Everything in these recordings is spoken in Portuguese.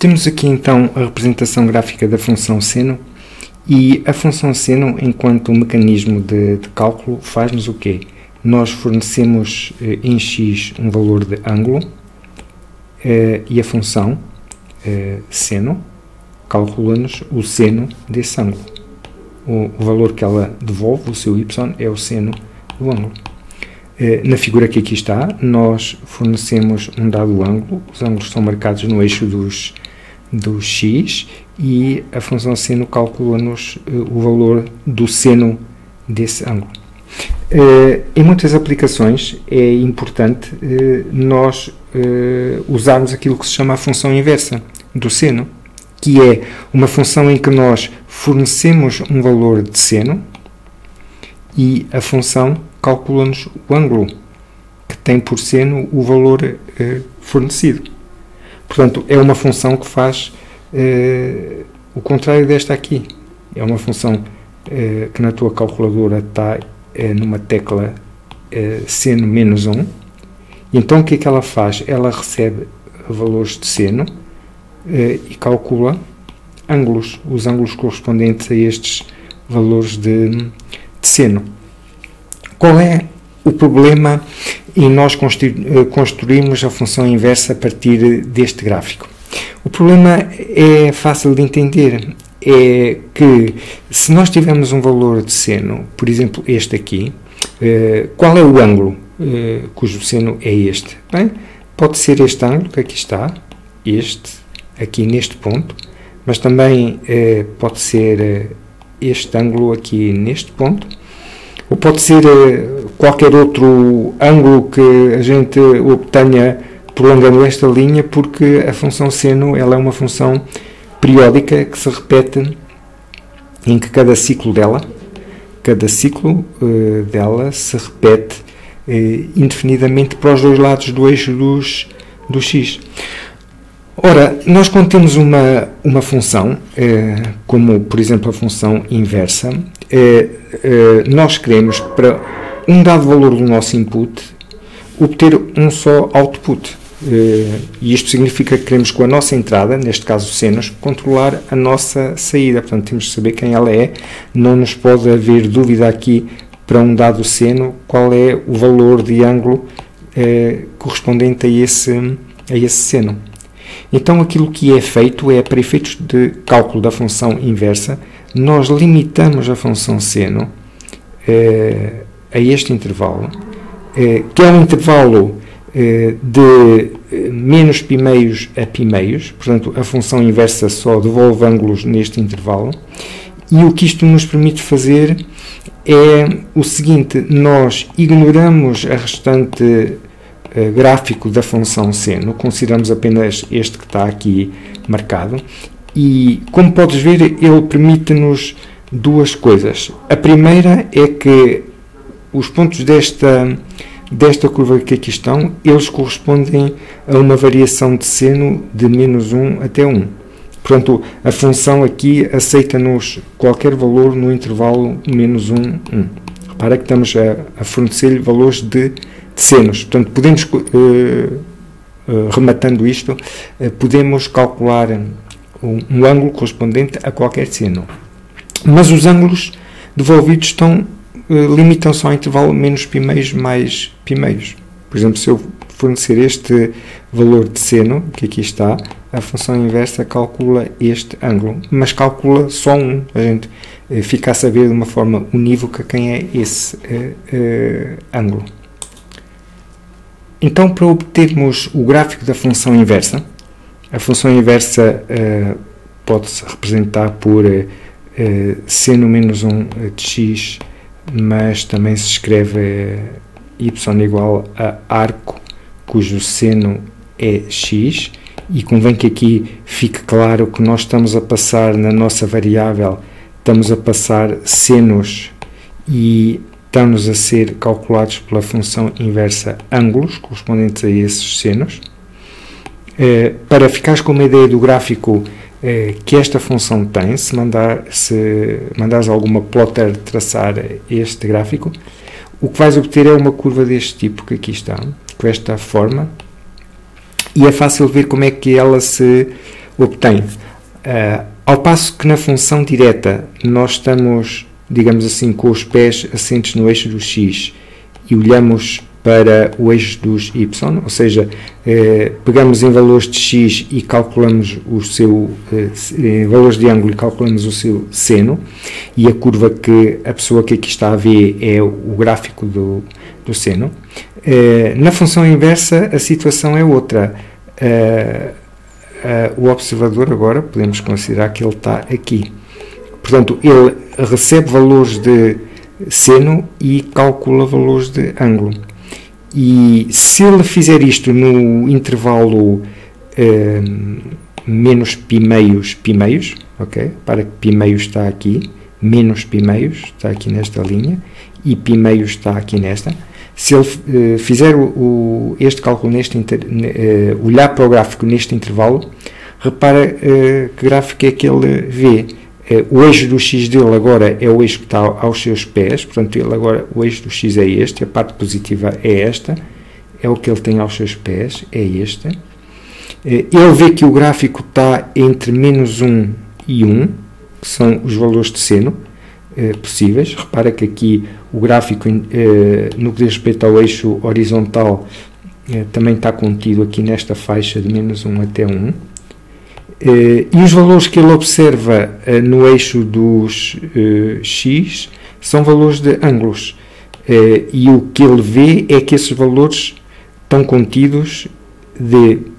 Temos aqui então a representação gráfica da função seno, e a função seno, enquanto mecanismo de cálculo, faz-nos o quê? Nós fornecemos em x um valor de ângulo e a função seno calcula-nos o seno desse ângulo. O valor que ela devolve, o seu y, é o seno do ângulo. Na figura que aqui está, nós fornecemos um dado ângulo, os ângulos são marcados no eixo do x, e a função seno calcula-nos o valor do seno desse ângulo. Em muitas aplicações é importante nós usarmos aquilo que se chama a função inversa do seno, que é uma função em que nós fornecemos um valor de seno e a função calcula-nos o ângulo que tem por seno o valor fornecido. Portanto, é uma função que faz o contrário desta aqui. É uma função que na tua calculadora está numa tecla seno menos 1. E então o que é que ela faz? Ela recebe valores de seno e calcula ângulos, os ângulos correspondentes a estes valores de seno. Qual é o problema em nós construirmos a função inversa a partir deste gráfico? O problema é fácil de entender, é que se nós tivermos um valor de seno, por exemplo este aqui, qual é o ângulo cujo seno é este? Bem, pode ser este ângulo que aqui está, este, aqui neste ponto, mas também pode ser este ângulo aqui neste ponto, ou pode ser qualquer outro ângulo que a gente obtenha prolongando esta linha, porque a função seno ela é uma função periódica que se repete em que cada ciclo dela se repete indefinidamente para os dois lados do eixo do x. Ora, nós quando temos uma função, como por exemplo a função inversa, nós queremos para um dado valor do nosso input obter um só output. E isto significa que queremos com a nossa entrada, neste caso senos, controlar a nossa saída. Portanto, temos de saber quem ela é. Não nos pode haver dúvida aqui para um dado seno qual é o valor de ângulo correspondente a esse seno. Então, aquilo que é feito é, para efeitos de cálculo da função inversa, nós limitamos a função seno a este intervalo, que é um intervalo de menos π meios a π meios, portanto a função inversa só devolve ângulos neste intervalo, e o que isto nos permite fazer é o seguinte: nós ignoramos a restante gráfico da função seno, consideramos apenas este que está aqui marcado, e como podes ver ele permite-nos duas coisas. A primeira é que os pontos desta curva que aqui estão, eles correspondem a uma variação de seno de menos 1 até 1. Portanto, a função aqui aceita-nos qualquer valor no intervalo menos 1, 1. Repara que estamos a fornecer-lhe valores de senos. Portanto, podemos, rematando isto, podemos calcular um ângulo correspondente a qualquer seno. Mas os ângulos devolvidos limitam-se ao intervalo menos π meios mais π meios. Por exemplo, se eu fornecer este valor de seno, que aqui está, a função inversa calcula este ângulo, mas calcula só um. A gente fica a saber de uma forma unívoca quem é esse ângulo. Então, para obtermos o gráfico da função inversa, a função inversa pode-se representar por seno menos 1 de x, mas também se escreve y igual a arco cujo seno é x, e convém que aqui fique claro que nós estamos a passar na nossa variável, estamos a passar senos e estamos a ser calculados pela função inversa ângulos correspondentes a esses senos. Para ficares com uma ideia do gráfico que esta função tem, se mandares alguma plotter traçar este gráfico, o que vais obter é uma curva deste tipo que aqui está, com esta forma, e é fácil ver como é que ela se obtém. Ao passo que na função direta nós estamos, digamos assim, com os pés assentes no eixo do x e olhamos para o eixo dos y, ou seja, pegamos em valores de x e calculamos o seu, em valores de ângulo e calculamos o seu seno, e a curva que a pessoa que aqui está a ver é o gráfico do seno. Na função inversa a situação é outra. O observador agora podemos considerar que ele está aqui. Portanto, ele recebe valores de seno e calcula valores de ângulo. E se ele fizer isto no intervalo menos π meios, ok? Para que π meios está aqui, menos π meios está aqui nesta linha e π meios está aqui nesta. Se ele fizer este cálculo, olhar para o gráfico neste intervalo, repara que gráfico é que ele vê. O eixo do x dele agora é o eixo que está aos seus pés, portanto, o eixo do x é este, a parte positiva é esta, é o que ele tem aos seus pés, é este. Ele vê que o gráfico está entre menos 1 e 1, que são os valores de seno possíveis. Repara que aqui o gráfico, no que diz respeito ao eixo horizontal, também está contido aqui nesta faixa de menos 1 até 1. E os valores que ele observa no eixo dos x são valores de ângulos. E o que ele vê é que esses valores estão contidos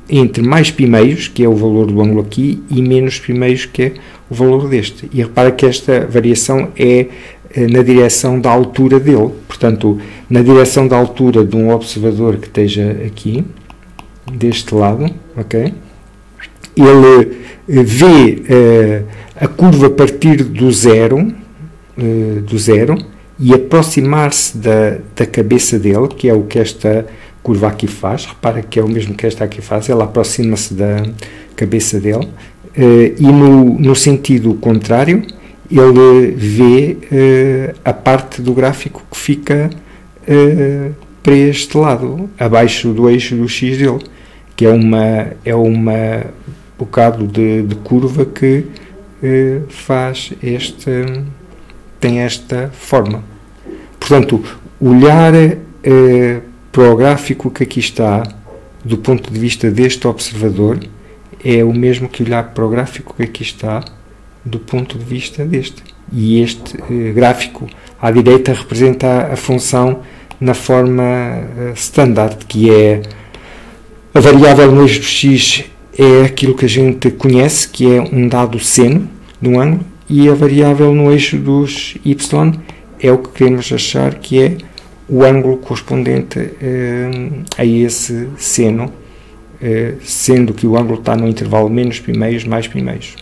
entre mais π meios, que é o valor do ângulo aqui, e menos π meios, que é o valor deste. E repara que esta variação é na direção da altura dele. Portanto, na direção da altura de um observador que esteja aqui, deste lado, ok? Ele vê a curva partir do zero e aproximar-se da cabeça dele, que é o que esta curva aqui faz. Repara que é o mesmo que esta aqui faz, ela aproxima-se da cabeça dele, e no sentido contrário ele vê a parte do gráfico que fica para este lado, abaixo do eixo do x dele, que é uma bocado de curva que tem esta forma. Portanto, olhar para o gráfico que aqui está do ponto de vista deste observador é o mesmo que olhar para o gráfico que aqui está do ponto de vista deste. E este gráfico à direita representa a função na forma standard, que é a variável no eixo do x é aquilo que a gente conhece, que é um dado seno de um ângulo, e a variável no eixo dos y é o que queremos achar que é o ângulo correspondente a esse seno, sendo que o ângulo está no intervalo menos π meios mais π meios.